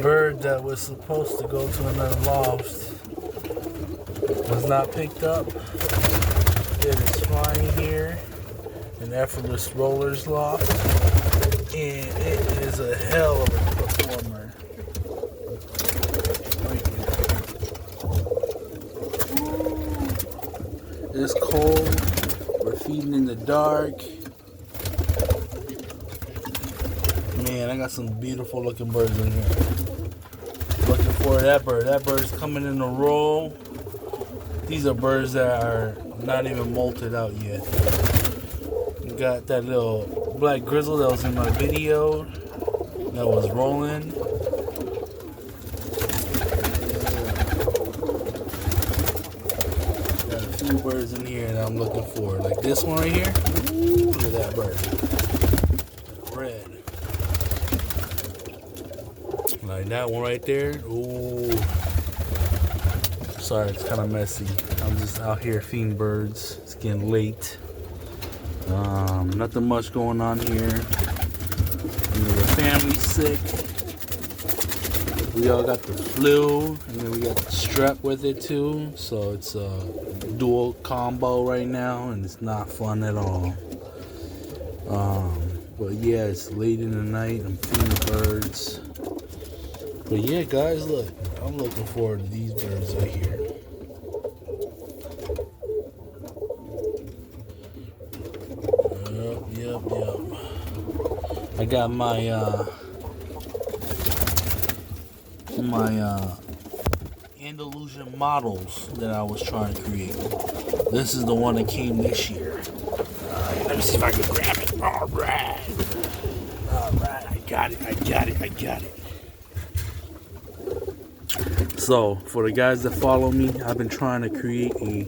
bird that was supposed to go to another loft was not picked up. It is flying here in F4LESS ROLLERS LOFT, and it is a hell of a performer. It's cold. We're feeding in the dark. Man, I got some beautiful looking birds in here. Looking for that bird. That bird's coming in a roll. These are birds that are not even molted out yet. We got that little black grizzle that was in my video that was rolling. Got a few birds in here that I'm looking for. Like this one right here. Ooh, look at that bird. Red. Like that one right there. Ooh. Sorry, it's kind of messy. I'm just out here feeding birds. It's getting late. Nothing much going on here. The family's sick. We all got the flu, and then we got the strep with it too. So it's a dual combo right now, and it's not fun at all. But yeah, it's late in the night. I'm feeding birds. But yeah, guys, look, I'm looking forward to these birds right here. Yep. I got my Andalusian models that I was trying to create. This is the one that came this year. Let me see if I can grab it. All right, I got it. So, for the guys that follow me, I've been trying to create a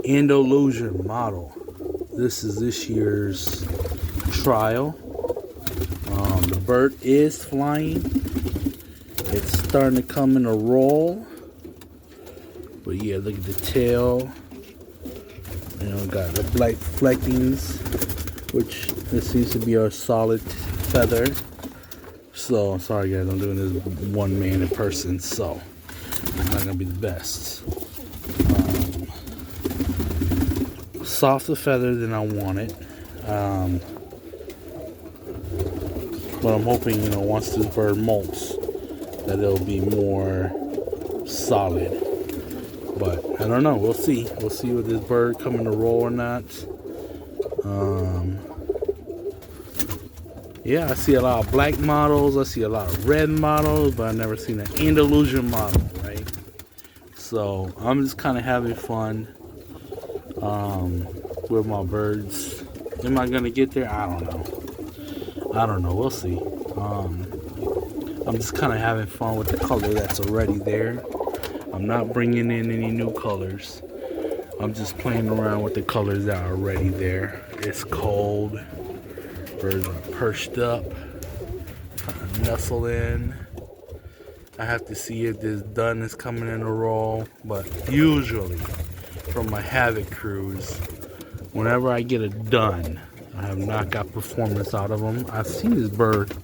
Andalusian model. This is this year's trial. The bird is flying. It's starting to come in a roll. But yeah, look at the tail. And we got the black fleckings, which this seems to be our solid feather. So, sorry guys, I'm doing this one man in person, so it's not gonna be the best. Softer feather than I wanted. But I'm hoping, once this bird molts, that it'll be more solid. But I don't know. We'll see. We'll see with this bird coming to roll or not. Yeah, I see a lot of black models. I see a lot of red models, but I've never seen an Andalusian model, right? So I'm just kind of having fun with my birds. Am I gonna get there? I don't know. We'll see. I'm just kind of having fun with the color that's already there. I'm not bringing in any new colors. I'm just playing around with the colors that are already there. It's cold. Birds are perched up, trying to nestle in. I have to see if this dun is coming in a roll. But usually, from my Havoc cruise, whenever I get a dun, I have not got performance out of them. I've seen this bird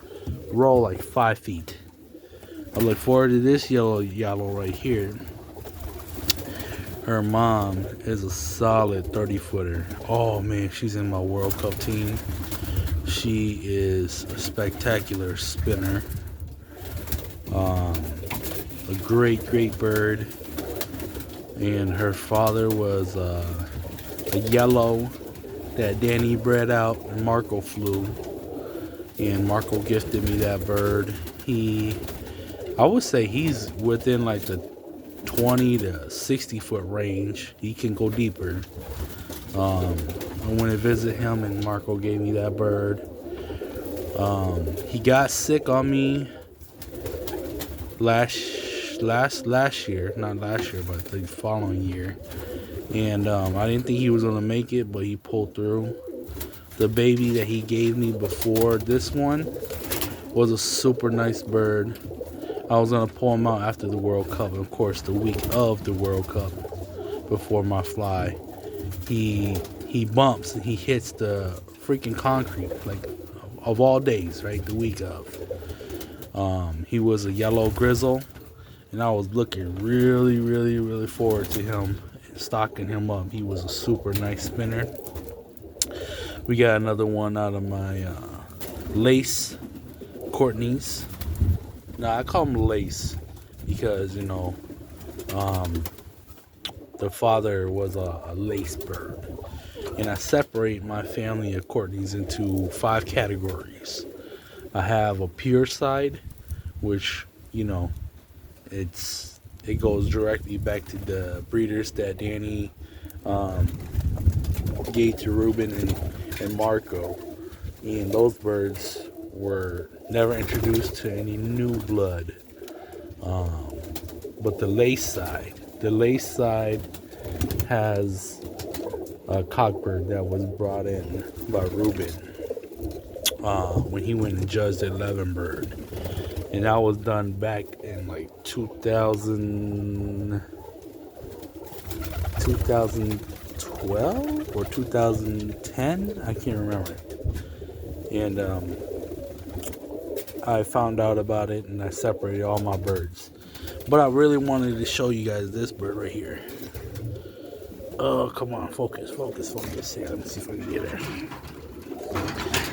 roll like 5 feet. I look forward to this yellow right here. Her mom is a solid 30-footer. Oh man, she's in my World Cup team. She is a spectacular spinner. A great bird. And her father was a yellow that Danny bred out, and Marco flew. And Marco gifted me that bird. I would say he's within like the 20 to 60 foot range. He can go deeper. I went to visit him, and Marco gave me that bird. He got sick on me last year, not last year, but the following year. And I didn't think he was gonna make it, but he pulled through. The baby that he gave me before this one was a super nice bird. I was gonna pull him out after the World Cup, and of course the week of the World Cup, before my fly, he bumps and he hits the freaking concrete, like of all days, right? The week of. He was a yellow grizzle, and I was looking really forward to him stocking him up. He was a super nice spinner. We got another one out of my lace Courtney's. Now I call them lace because the father was a lace bird, and I separate my family of Courtney's into 5 categories. I have a pure side, which it goes directly back to the breeders that Danny gave to Ruben and Marco, and those birds were never introduced to any new blood. But the lace side has a cockbird that was brought in by Ruben when he went and judged the 11 bird, and that was done back in like 2012 or 2010, I can't remember. And I found out about it and I separated all my birds. But I really wanted to show you guys this bird right here. Oh, come on, focus. Here, let me see if I can get it.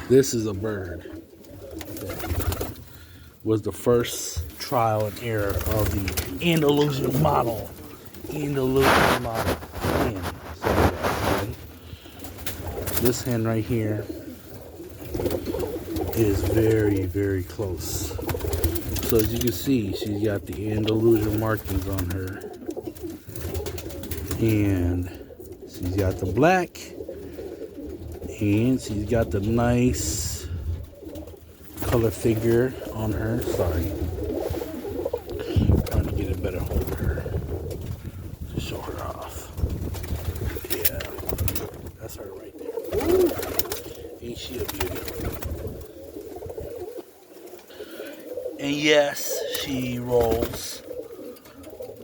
This is a bird that was the first trial and error of the Andalusian model. Man, this hen right here is very close. So as you can see, she's got the Andalusian markings on her, and she's got the black, and she's got the nice color figure on her. Sorry, trying to get a better hold of her to show her off. Yeah, that's her right there. Ain't she a beauty? And yes, she rolls.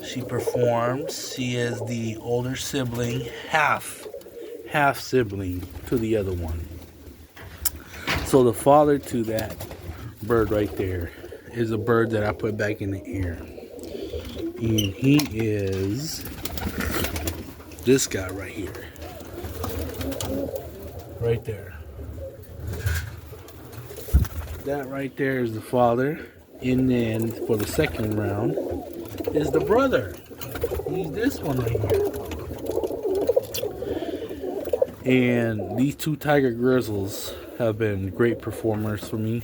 She performs. She is the older sibling, half sibling to the other one. So the father to that bird right there is a bird that I put back in the air. And he is this guy right here. Right there. That right there is the father. And then for the second round is the brother. He's this one right here. And these 2 tiger grizzles have been great performers for me,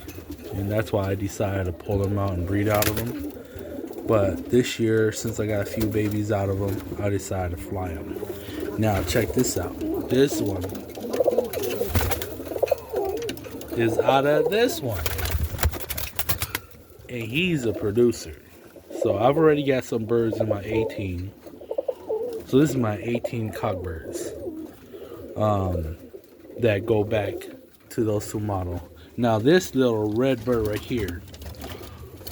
and that's why I decided to pull them out and breed out of them. But this year, since I got a few babies out of them, I decided to fly them. Now check this out. This one is out of this one, and he's a producer. So I've already got some birds in my 18. So this is my 18 cockbirds that go back to those 2 model. Now this little red bird right here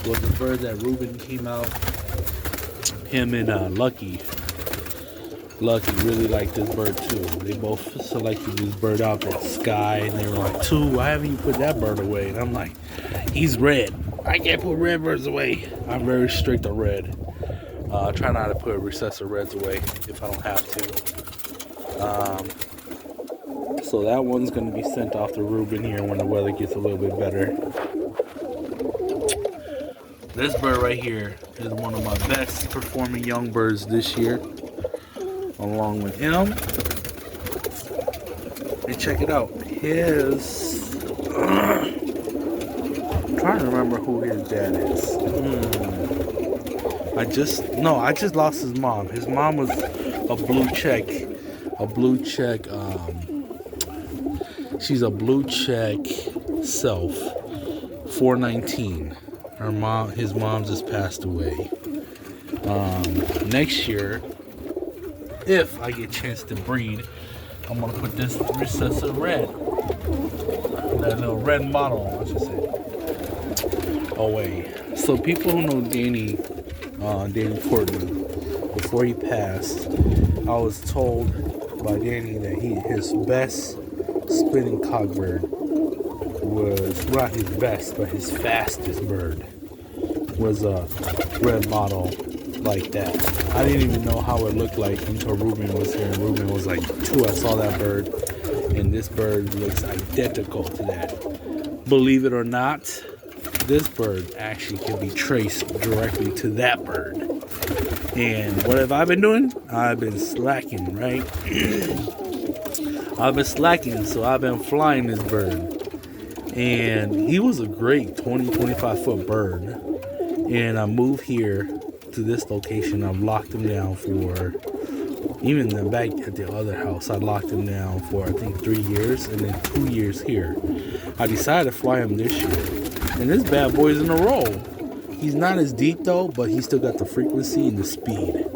was the bird that Ruben came out. Him and Lucky really liked this bird too. They both selected this bird out at Sky, and they were like, "Two, why haven't you put that bird away?" And I'm like, "He's red. I can't put red birds away." I'm very strict on red. I try not to put recessive reds away if I don't have to. So that one's going to be sent off to Ruben here when the weather gets a little bit better. This bird right here is one of my best performing young birds this year, along with him. And check it out. I'm trying to remember who his dad is. I just lost his mom. His mom was a blue check. She's a blue check self, 419. His mom just passed away. Next year, if I get a chance to breed, I'm gonna put this recessive red, that little red model, I should say, away. So people who know Danny Courtney, before he passed, I was told by Danny that his best spinning cockbird was not his best, but his fastest bird was a red mottle like that. I didn't even know how it looked like until Ruben was here. And Ruben was like 2. I saw that bird, and this bird looks identical to that. Believe it or not, this bird actually can be traced directly to that bird. And what have I been doing? I've been slacking, right? I've been slacking, so I've been flying this bird. And he was a great 20-25 foot bird. And I moved here to this location. I've locked him down for, even the back at the other house, I locked him down for I think 3 years, and then 2 years here. I decided to fly him this year. And this bad boy's in a roll. He's not as deep though, but he still got the frequency and the speed.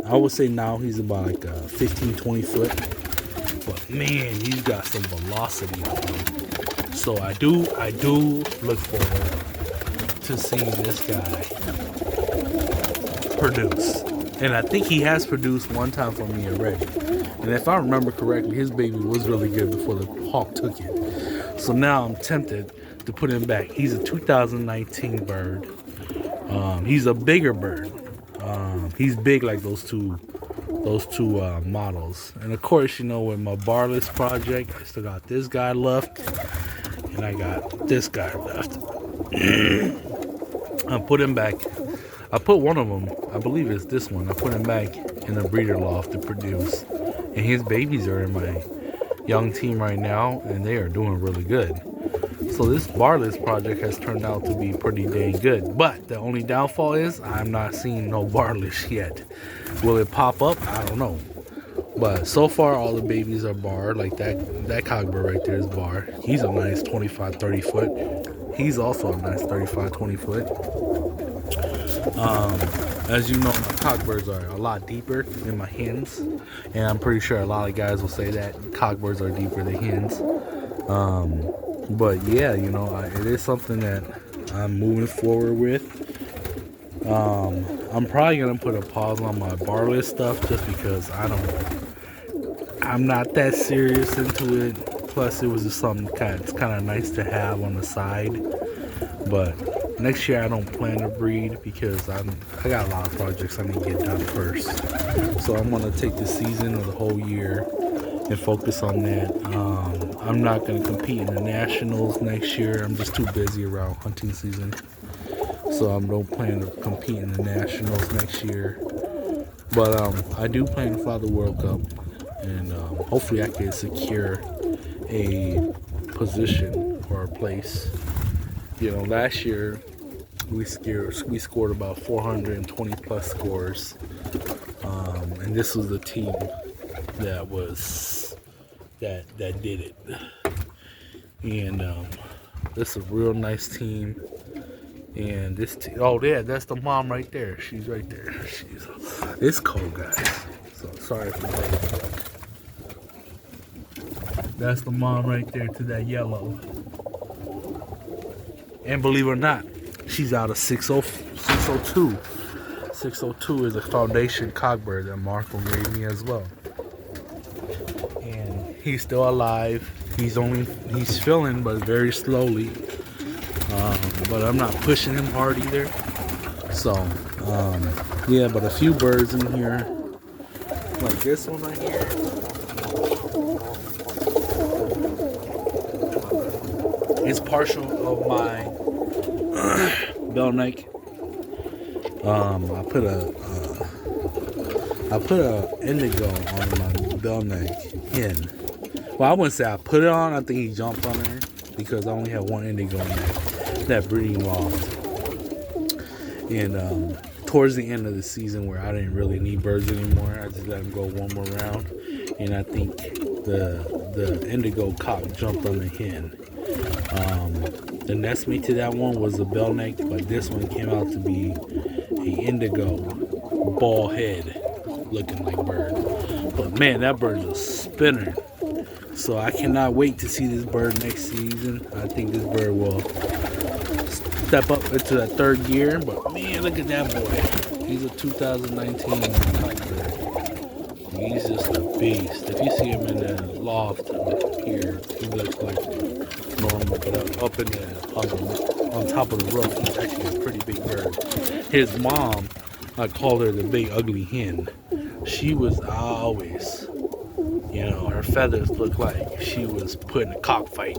I would say now he's about like a 15-20 foot. But man, he's got some velocity on him. So I do look forward to seeing this guy produce. And I think he has produced one time for me already. And if I remember correctly, his baby was really good before the hawk took it. So now I'm tempted to put him back. He's a 2019 bird. He's a bigger bird. He's big like those two models. And of course, you know, with my barless project, I still got this guy left, and I got this guy left. I put him back. I put one of them, I believe it's this one, I put him back in a breeder loft to produce. And his babies are in my young team right now, and they are doing really good. So this barless project has turned out to be pretty dang good. But the only downfall is I'm not seeing no barless yet. Will it pop up? I don't know. But so far all the babies are bar. Like that cockbird right there is bar. He's a nice 25-30 foot. He's also a nice 35-20 foot. As you know, my cockbirds are a lot deeper than my hens, and I'm pretty sure a lot of guys will say that cockbirds are deeper than hens. But yeah, you know, it is something that I'm moving forward with. I'm probably gonna put a pause on my barless stuff just because I'm not that serious into it. Plus, it was just something it's kind of nice to have on the side. But next year I don't plan to breed because I got a lot of projects I need to get done first. So I'm gonna take the season or the whole year and focus on that. I'm not gonna compete in the nationals next year. I'm just too busy around hunting season. So I don't plan to compete in the nationals next year. But I do plan to fly the World Cup, and hopefully I can secure a position or a place. You know, last year we scored about 420 plus scores, and this was the team that did it. And this is a real nice team. And this team, oh yeah, that's the mom right there. She's right there. It's cold, guys. So sorry for that. That's the mom right there to that yellow. And believe it or not, she's out of 602. 602 is a foundation cockbird that Marco gave me as well. And he's still alive. He's filling, but very slowly. But I'm not pushing him hard either. So, yeah, but a few birds in here, like this one right here. It's partial of my bell neck. I put a indigo on my bell neck hen. Well, I wouldn't say I put it on. I think he jumped on there because I only have one indigo in that breeding loft. And towards the end of the season, where I didn't really need birds anymore, I just let them go one more round. And I think the indigo cock jumped on the hen. The nest mate to that one was a bell neck, but this one came out to be a indigo ball head looking like bird. But man, that bird's a spinner. So I cannot wait to see this bird next season. I think this bird will step up into that third gear. But man, look at that boy. He's a 2019 cockbird. He's just a beast. If you see him in the loft up here, he looks like normal, but up in the on top of the roof. He's actually a pretty big bird. His mom, I called her the big ugly hen. She was always, her feathers looked like she was put in a cockfight.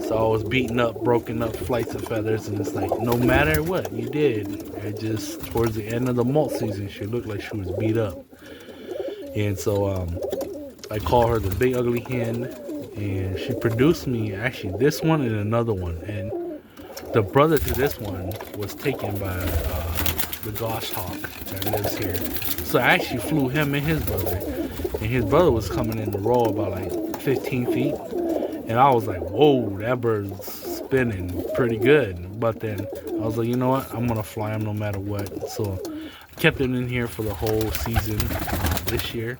So I was beating up, broken up flights of feathers, and it's like, no matter what you did, it just, towards the end of the molt season, she looked like she was beat up. And so I call her the big ugly hen, and she produced me, actually, this one and another one. And the brother to this one was taken by the goshawk that lives here. So I actually flew him and his brother. And his brother was coming in the row about like 15 feet. And I was like, whoa, that bird's spinning pretty good. But then I was like, you know what? I'm going to fly him no matter what. So I kept him in here for the whole season this year.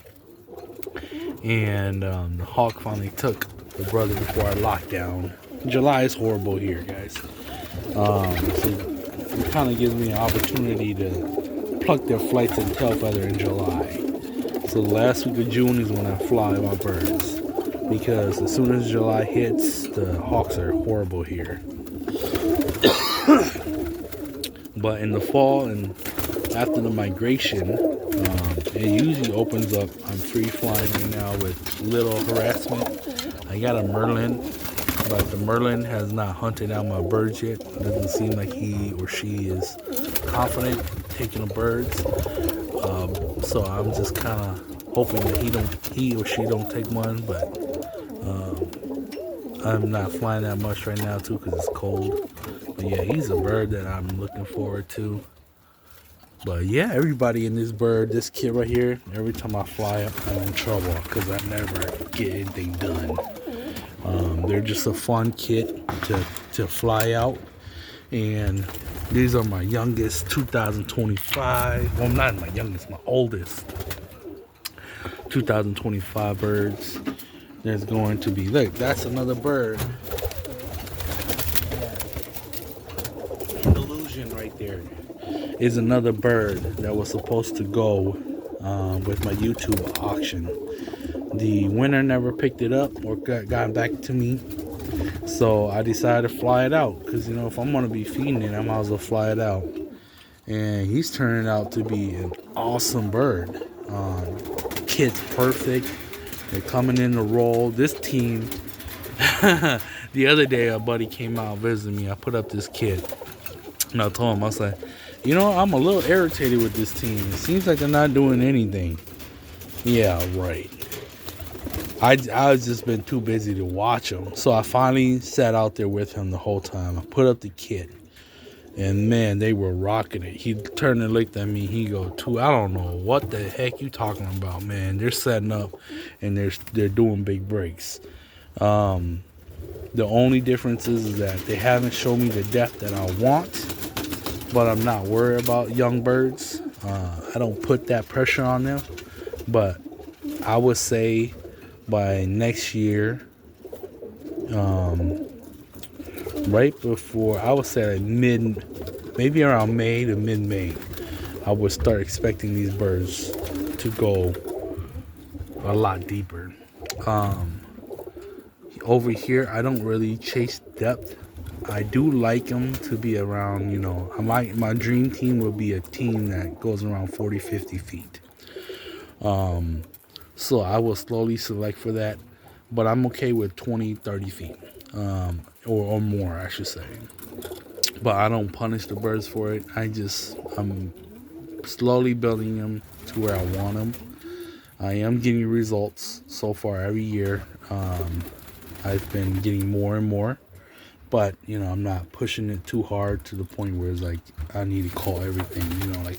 And the hawk finally took the brother before our lockdown. July is horrible here, guys. So it kind of gives me an opportunity to pluck their flights and tail feather in July. So the last week of June is when I fly my birds. Because as soon as July hits, the hawks are horrible here. But in the fall and after the migration, it usually opens up. I'm free flying right now with little harassment. I got a Merlin, but the Merlin has not hunted out my birds yet. It doesn't seem like he or she is confident taking the birds. So I'm just kind of hoping that he or she don't take one, but I'm not flying that much right now too because it's cold. But yeah, he's a bird that I'm looking forward to. But yeah, everybody in this kid right here, every time I fly up, I'm in trouble because I never get anything done. They're just a fun kit to fly out. And these are my youngest 2025. Well, not my youngest, my oldest 2025 birds. There's going to be, look, that's another bird. Illusion right there is another bird that was supposed to go with my YouTube auction. The winner never picked it up or got back to me. So I decided to fly it out because, if I'm going to be feeding it, I might as well fly it out. And he's turning out to be an awesome bird. Kit's perfect. They're coming in the roll. This team, the other day a buddy came out visiting me. I put up this kit. And I told him, I was like, I'm a little irritated with this team. It seems like they're not doing anything. Yeah, right. I was just been too busy to watch him. So I finally sat out there with him the whole time. I put up the kit. And man, they were rocking it. He turned and looked at me. He go, I don't know what the heck you talking about, man. They're setting up and they're doing big breaks. The only difference is that they haven't shown me the depth that I want. But I'm not worried about young birds. I don't put that pressure on them. But I would say by next year, right before, I would say like maybe around May to mid-May, I would start expecting these birds to go a lot deeper. Over here, I don't really chase depth. I do like them to be around, my dream team would be a team that goes around 40, 50 feet. So I will slowly select for that, but I'm okay with 20, 30 feet, or more, I should say. But I don't punish the birds for it. I'm slowly building them to where I want them. I am getting results so far every year. I've been getting more and more. But, I'm not pushing it too hard to the point where it's like I need to call everything.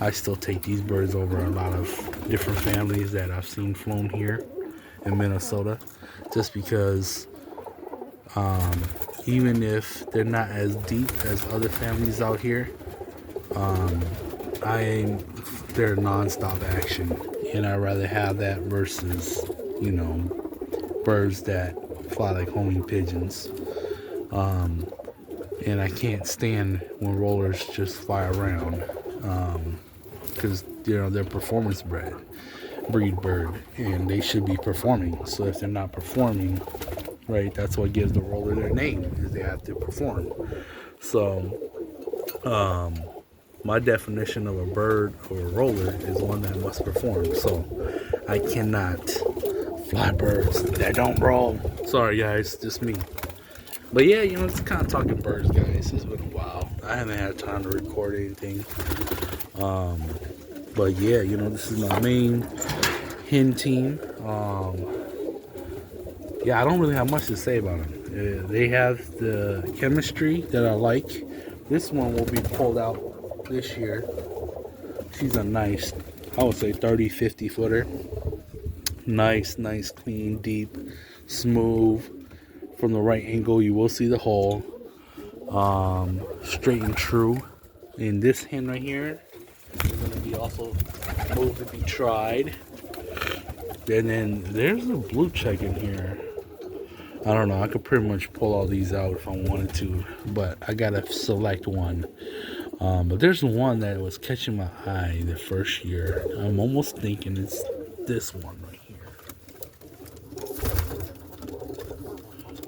I still take these birds over a lot of different families that I've seen flown here in Minnesota. Just because even if they're not as deep as other families out here, they're nonstop action. And I'd rather have that versus, birds that fly like homing pigeons. And I can't stand when rollers just fly around because they're performance breed bird and they should be performing. So if they're not performing, right? That's what gives the roller their name, is they have to perform. So, my definition of a bird or a roller is one that must perform. So, I cannot fly birds that don't roll. Sorry, guys, just me. But yeah, just kind of talking birds, guys. It's been a while. I haven't had time to record anything. But yeah, this is my main hen team. Yeah, I don't really have much to say about them. They have the chemistry that I like. This one will be pulled out this year. She's a nice, I would say 30, 50 footer. Nice, clean, deep, smooth. From the right angle, you will see the hole. Straight and true. And this hen right here is going to be also moved to be tried. And then there's a blue check in here. I don't know. I could pretty much pull all these out if I wanted to, but I gotta select one. But there's one that was catching my eye the first year. I'm almost thinking it's this one right here.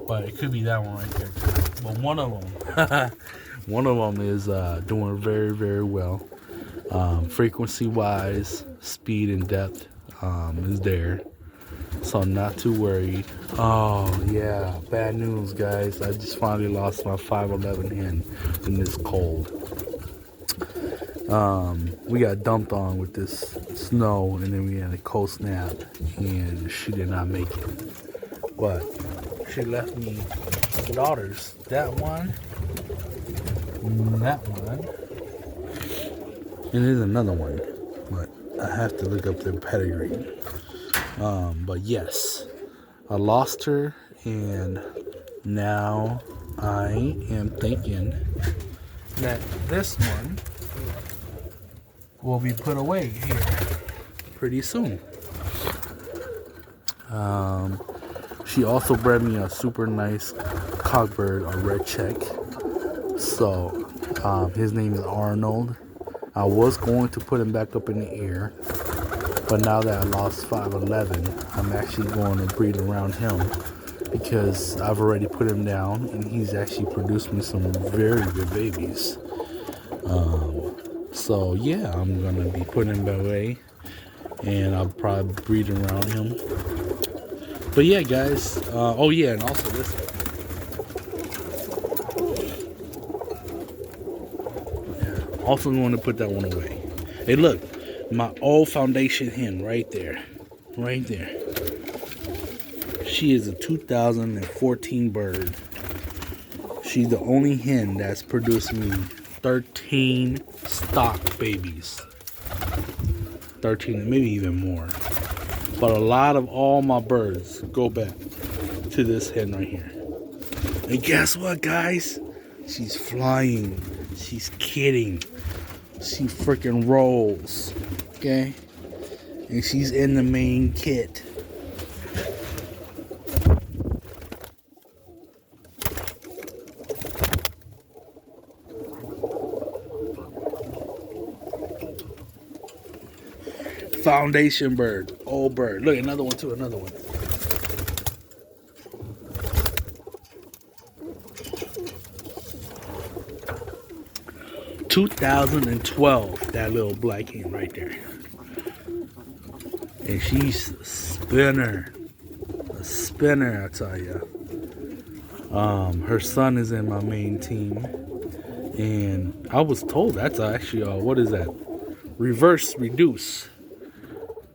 But it could be that one right there. But one of them is doing very, very well. Frequency-wise, speed and depth is there. So I'm not too worried. Oh, yeah. Bad news, guys. I just finally lost my 5'11" hen in this cold. We got dumped on with this snow, and then we had a cold snap, and she did not make it. But she left me daughters. That one, and there's another one. But I have to look up their pedigree. But yes, I lost her, and now I am thinking that this one will be put away here pretty soon. She also bred me a super nice cockbird, a red check. So his name is Arnold. I was going to put him back up in the air, but now that I lost 5'11", I'm actually going to breed around him because I've already put him down, and he's actually produced me some very good babies. So yeah, I'm gonna be putting him away, and I'll probably breed around him. But yeah, guys. Oh yeah, and also this one. Yeah, also going to put that one away. Hey, look. My old foundation hen right there. She is a 2014 bird. She's the only hen that's produced me 13 stock babies. 13, maybe even more. But a lot of all my birds go back to this hen right here. And guess what, guys? She's flying. She's kidding. She freaking rolls. Okay? And she's in the main kit. Foundation bird. Old bird. Look, another one too. Another one. (2012), that little black hen right there. And she's a spinner. A spinner, I tell you. Her son is in my main team. And I was told that's actually, what is that? Reverse reduce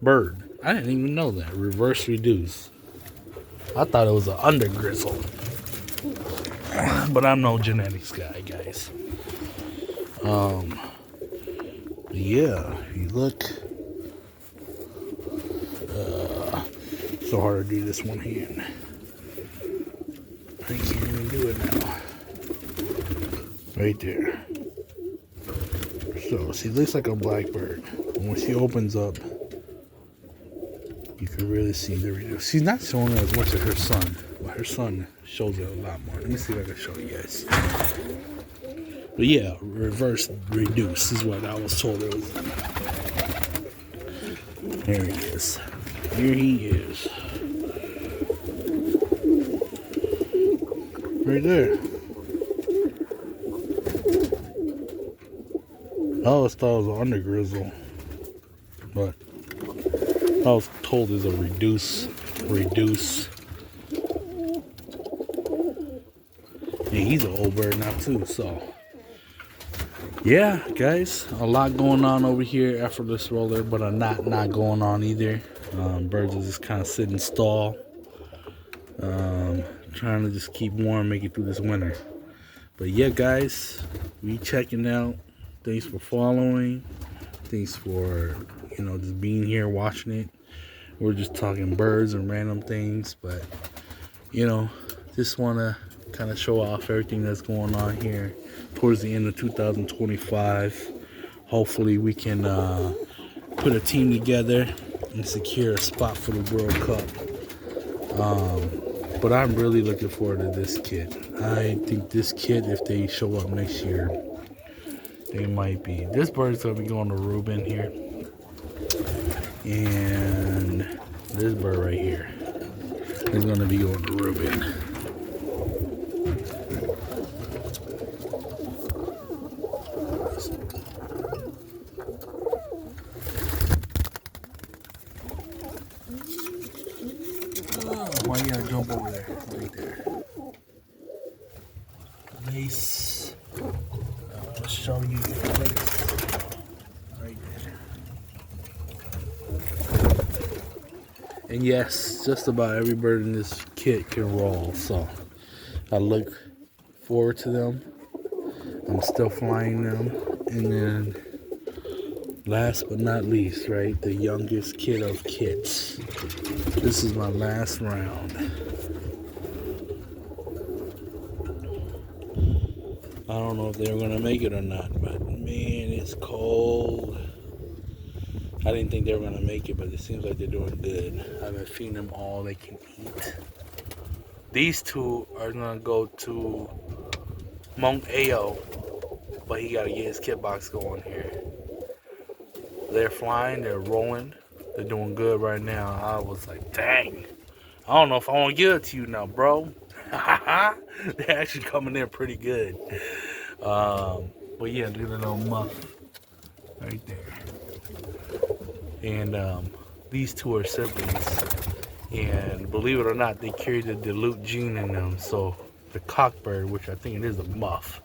bird. I didn't even know that. Reverse reduce. I thought it was an under grizzle. But I'm no genetics guy, guys. Yeah, you look. So hard to do this one hand. I can't even do it now. Right there. So she looks like a blackbird. And when she opens up, you can really see the reduce. She's not showing her as much as her son, but her son shows it a lot more. Let me see if I can show you guys. But yeah, reverse reduce is what I was told it was. There he is. Here he is. Right there. I always thought it was an undergrizzle, but I was told it's a reduce. Yeah, he's an old bird now too, so. Yeah, guys, a lot going on over here. F4LESS roller, but a not going on either. Birds are just kind of sitting stall. Trying to just keep warm, make it through this winter. But yeah, guys, we checking out. Thanks for following. Thanks for, just being here watching it. We're just talking birds and random things, but just want to kind of show off everything that's going on here towards the end of 2025. Hopefully we can put a team together and secure a spot for the World Cup. But I'm really looking forward to this kid. I think this kid, if they show up next year, they might be. This bird's going to be going to Ruben here. And this bird right here is going to be going to Ruben. Why you gotta jump over there? Right there. Lace. I'll show you the lace. Right there. And yes, just about every bird in this kit can roll, so I look forward to them. I'm still flying them. And then last but not least, right, the youngest kid of kits. This is my last round. I don't know if they were gonna make it or not, but man, it's cold. I didn't think they were gonna make it, but it seems like they're doing good. I've been feeding them all they can eat. These two are gonna go to Mount Ao, but he gotta get his kit box going here. They're flying, they're rolling, they're doing good right now. I was like, dang, I don't know if I want to give it to you now, bro. They're actually coming in pretty good. But yeah, look at the little muff right there. And these two are siblings. And believe it or not, they carry the dilute gene in them. So the cockbird, which I think it is a muff,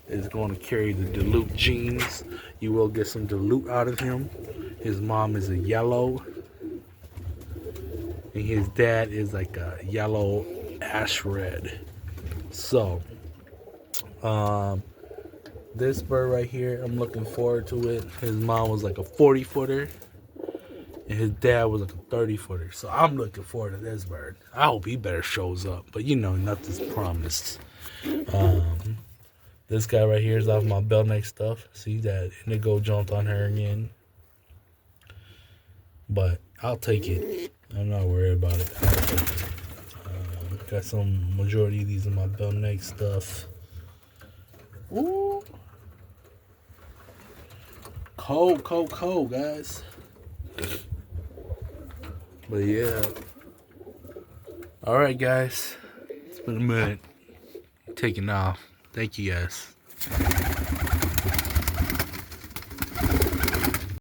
is going to carry the dilute genes. You will get some dilute out of him. His mom is a yellow, and his dad is like a yellow ash red. So this bird right here, I'm looking forward to it. His mom was like a 40-footer, and his dad was like a 30-footer. So I'm looking forward to this bird. I hope he better shows up, but nothing's promised. This guy right here is off my bell neck stuff. See that indigo jumped on her again. But I'll take it. I'm not worried about it. I'll take it. Got some majority of these in my bell neck stuff. Ooh. Cold, guys. But yeah. Alright, guys. It's been a minute. Taking off. Thank you, guys.